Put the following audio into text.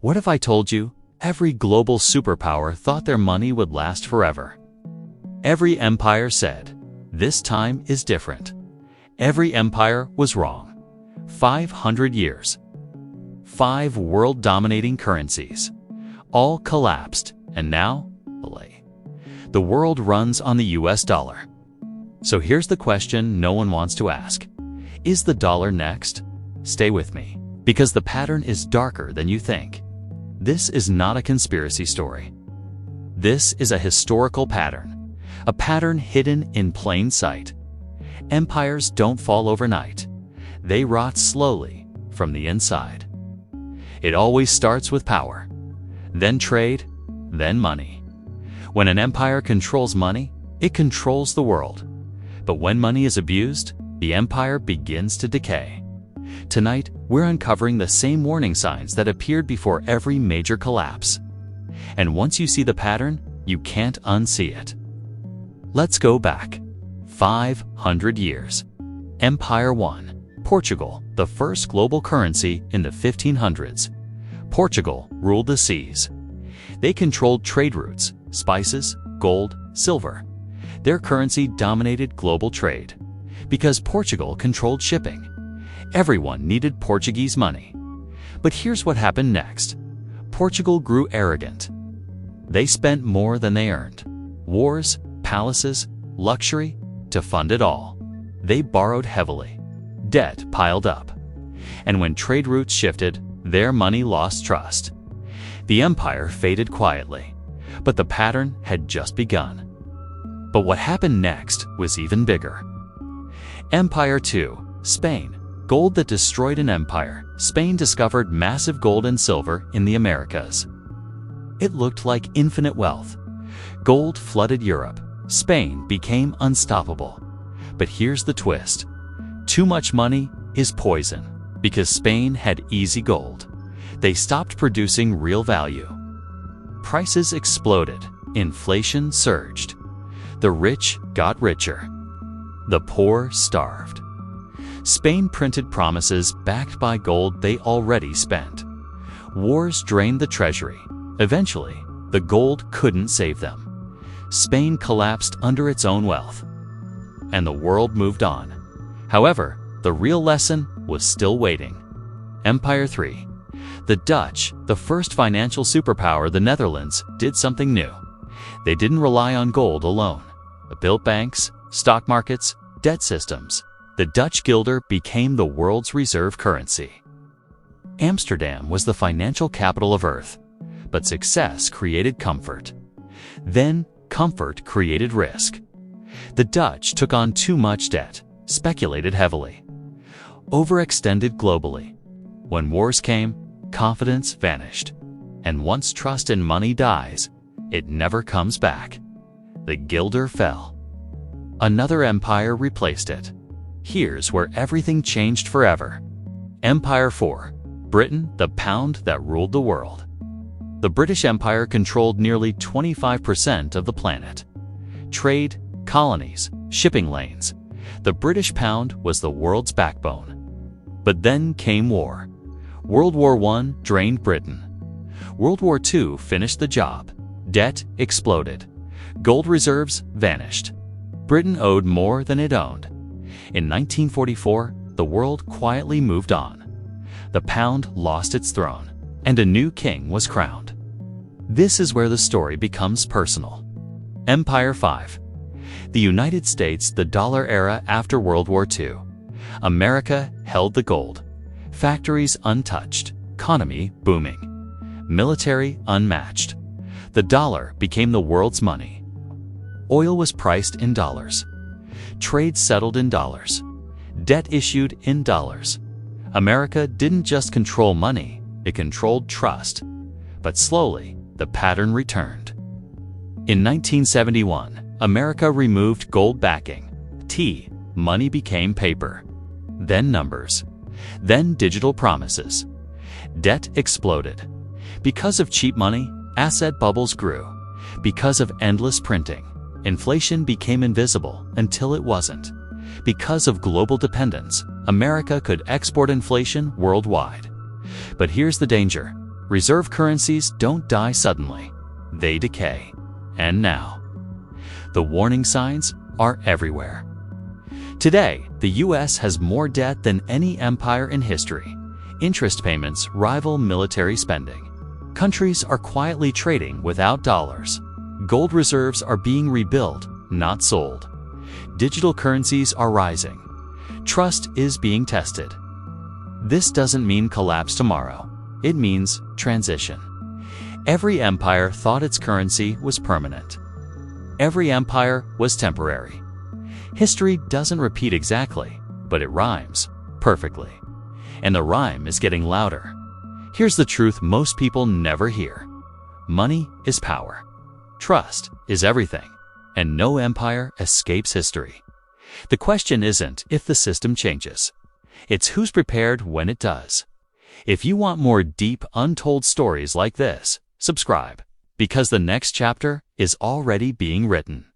What if I told you every global superpower thought their money would last forever? Every empire said, "This time is different." Every empire was wrong. 500 years. 5 world-dominating currencies. All collapsed, and now, the world runs on the US dollar. So here's the question no one wants to ask. Is the dollar next? Stay with me, because the pattern is darker than you think. This is not a conspiracy story. This is a historical pattern, a pattern hidden in plain sight. Empires don't fall overnight. They rot slowly from the inside. It always starts with power, then trade, then money. When an empire controls money, it controls the world. But when money is abused, the empire begins to decay. Tonight, we're uncovering the same warning signs that appeared before every major collapse. And once you see the pattern, you can't unsee it. Let's go back 500 years. Empire 1. Portugal, the first global currency in the 1500s. Portugal ruled the seas. They controlled trade routes, spices, gold, silver. Their currency dominated global trade. Because Portugal controlled shipping, everyone needed Portuguese money. But here's what happened next. Portugal grew arrogant. They spent more than they earned. Wars, palaces, luxury, to fund it all. They borrowed heavily. Debt piled up. And when trade routes shifted, their money lost trust. The empire faded quietly, but the pattern had just begun. But what happened next was even bigger. Empire 2. Spain. Gold that destroyed an empire. Spain discovered massive gold and silver in the Americas. It looked like infinite wealth. Gold flooded Europe. Spain became unstoppable. But here's the twist. Too much money is poison. Because Spain had easy gold, they stopped producing real value. Prices exploded. Inflation surged. The rich got richer. The poor starved. Spain printed promises backed by gold they already spent. Wars drained the treasury. Eventually, the gold couldn't save them. Spain collapsed under its own wealth. And the world moved on. However, the real lesson was still waiting. Empire 3. The Dutch, the first financial superpower, the Netherlands, did something new. They didn't rely on gold alone. They built banks, stock markets, debt systems. The Dutch guilder became the world's reserve currency. Amsterdam was the financial capital of Earth, but success created comfort. Then, comfort created risk. The Dutch took on too much debt, speculated heavily, overextended globally. When wars came, confidence vanished. And once trust in money dies, it never comes back. The guilder fell. Another empire replaced it. Here's where everything changed forever. Empire 4. Britain, the pound that ruled the world. The British Empire controlled nearly 25% of the planet. Trade, colonies, shipping lanes. The British pound was the world's backbone. But then came war. World War I drained Britain. World War II finished the job. Debt exploded. Gold reserves vanished. Britain owed more than it owned. In 1944, the world quietly moved on. The pound lost its throne, and a new king was crowned. This is where the story becomes personal. Empire 5. The United States, the dollar era after World War II. America held the gold. Factories untouched. Economy booming. Military unmatched. The dollar became the world's money. Oil was priced in dollars. Trade settled in dollars. Debt issued in dollars. America didn't just control money, it controlled trust. But slowly, the pattern returned. In 1971, America removed gold backing. Money became paper. Then numbers. Then digital promises. Debt exploded. Because of cheap money, asset bubbles grew. Because of endless printing, inflation became invisible until it wasn't. Because of global dependence, America could export inflation worldwide. But here's the danger. Reserve currencies don't die suddenly. They decay. And now, the warning signs are everywhere. Today, the US has more debt than any empire in history. Interest payments rival military spending. Countries are quietly trading without dollars. Gold reserves are being rebuilt, not sold. Digital currencies are rising. Trust is being tested. This doesn't mean collapse tomorrow. It means transition. Every empire thought its currency was permanent. Every empire was temporary. History doesn't repeat exactly, but it rhymes perfectly. And the rhyme is getting louder. Here's the truth most people never hear. Money is power. Trust is everything. And no empire escapes history. The question isn't if the system changes. It's who's prepared when it does. If you want more deep, untold stories like this, subscribe, because the next chapter is already being written.